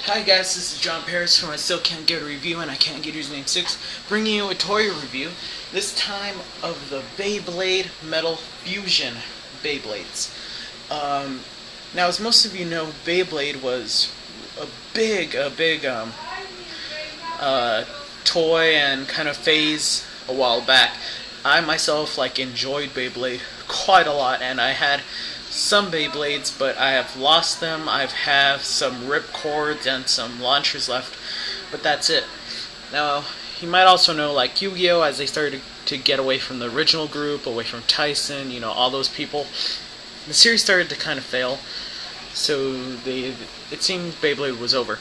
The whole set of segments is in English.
Hi guys, this is John Paris from I Still Can't Get a Review and I Can't Get Username 6, bringing you a toy review, this time of the Beyblade Metal Fusion Beyblades. Now as most of you know, Beyblade was a big toy and kind of phase a while back. I myself enjoyed Beyblade quite a lot, and I had some Beyblades, but I have lost them. I have some rip cords and some launchers left, but that's it. Now, you might also know, like Yu-Gi-Oh!, as they started to get away from the original group, away from Tyson, all those people, the series started to kind of fail, so it seemed Beyblade was over.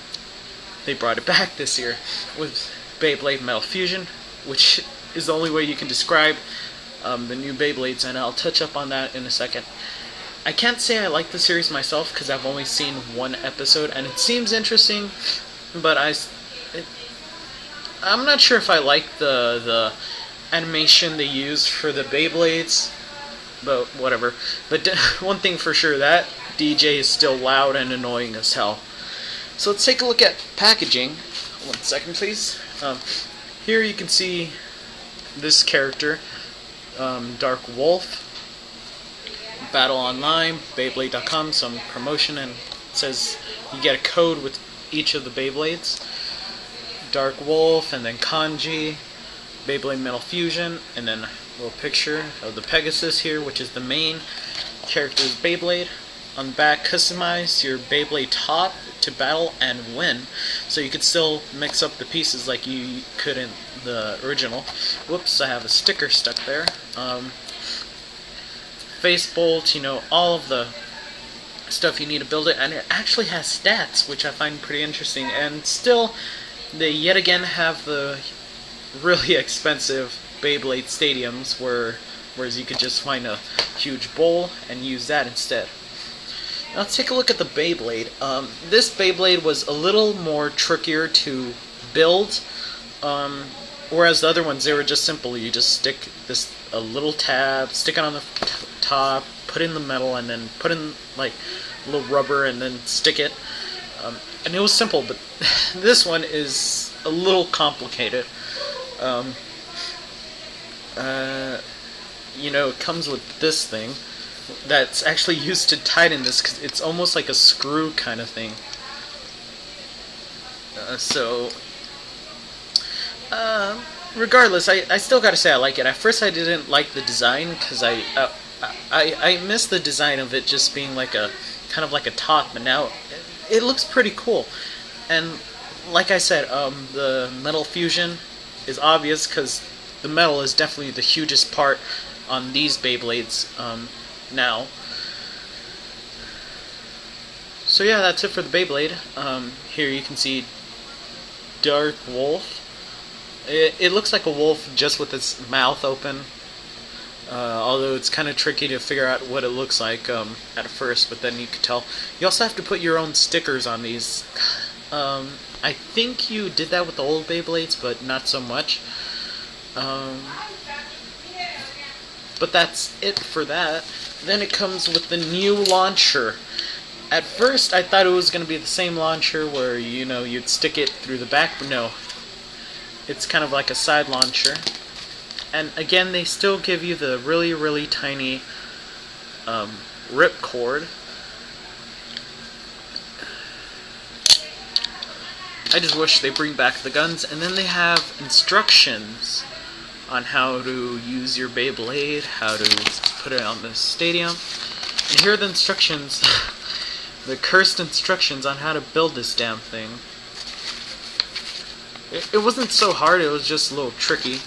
They brought it back this year with Beyblade Metal Fusion, which is the only way you can describe the new Beyblades, and I'll touch up on that in a second. I can't say I like the series myself because I've only seen one episode, and it seems interesting, but I'm not sure if I like the animation they use for the Beyblades, but whatever. But one thing for sure, that DJ is still loud and annoying as hell. So let's take a look at packaging. 1 second, please. Here you can see this character, Dark Wolf. Battle Online, Beyblade.com, some promotion, and it says you get a code with each of the Beyblades. Dark Wolf, and then Kanji, Beyblade Metal Fusion, and then a little picture of the Pegasus here, which is the main character's Beyblade. On the back, customize your Beyblade top to battle and win. So you could still mix up the pieces like you could in the original. Whoops, I have a sticker stuck there. Face bolt, all of the stuff you need to build it, and it actually has stats, which I find pretty interesting. And still, they yet again have the really expensive Beyblade stadiums, whereas you could just find a huge bowl and use that instead. Now let's take a look at the Beyblade. This Beyblade was a little more trickier to build, whereas the other ones, they were just simple. You just stick a little tab, stick it on the top, put in the metal, and then put in a little rubber and then stick it. And it was simple, but this one is a little complicated. It comes with this thing that's actually used to tighten this, because it's almost like a screw kind of thing. Regardless, I still gotta say I like it. At first I didn't like the design, because I missed the design of it just being kind of like a top, but now it looks pretty cool. And like I said, the metal fusion is obvious, because the metal is definitely the hugest part on these Beyblades now. So yeah, that's it for the Beyblade. Here you can see Dark Wolf. It looks like a wolf just with its mouth open, although it's kind of tricky to figure out what it looks like at first, but then you can tell. You also have to put your own stickers on these. I think you did that with the old Beyblades, but not so much. But that's it for that. Then it comes with the new launcher. At first I thought it was going to be the same launcher where you'd stick it through the back, but no. It's kind of like a side launcher. And again, they still give you the really tiny rip cord. I just wish they bring back the guns. And then they have instructions on how to use your Beyblade, how to put it on the stadium. And here are the instructions, the cursed instructions on how to build this damn thing. It wasn't so hard, it was just a little tricky.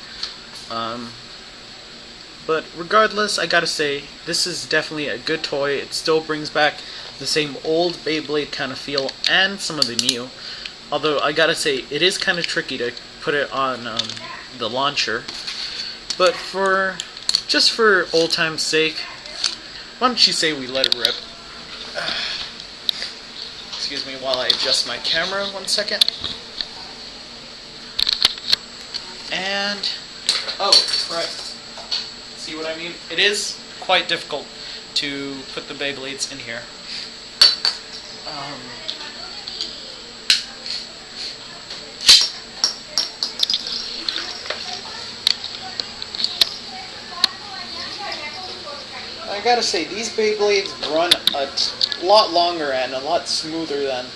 But regardless, I gotta say, this is definitely a good toy. It still brings back the same old Beyblade kind of feel and some of the new. Although I gotta say, it is kind of tricky to put it on the launcher. But just for old time's sake, why don't you say we let it rip? Excuse me while I adjust my camera 1 second. And, oh, right. See what I mean? It is quite difficult to put the Beyblades in here. I gotta say, these Beyblades run a lot longer and a lot smoother than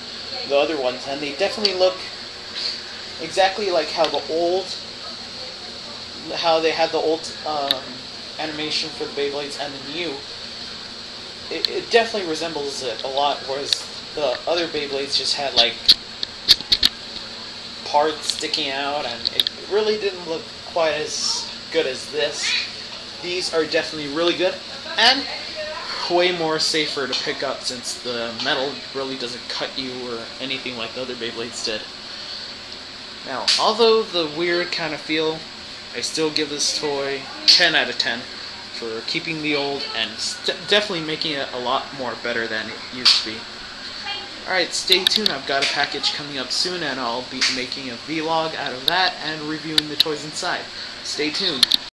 the other ones, and they definitely look exactly like how they had the old animation for the Beyblades and the new. It definitely resembles it a lot, whereas the other Beyblades just had like parts sticking out, and it really didn't look quite as good as this. These are definitely really good and way more safer to pick up, since the metal really doesn't cut you or anything like the other Beyblades did. Now, although the weird kind of feel, I still give this toy 10 out of 10 for keeping the old and definitely making it a lot more better than it used to be. Alright, stay tuned. I've got a package coming up soon, and I'll be making a vlog out of that and reviewing the toys inside. Stay tuned.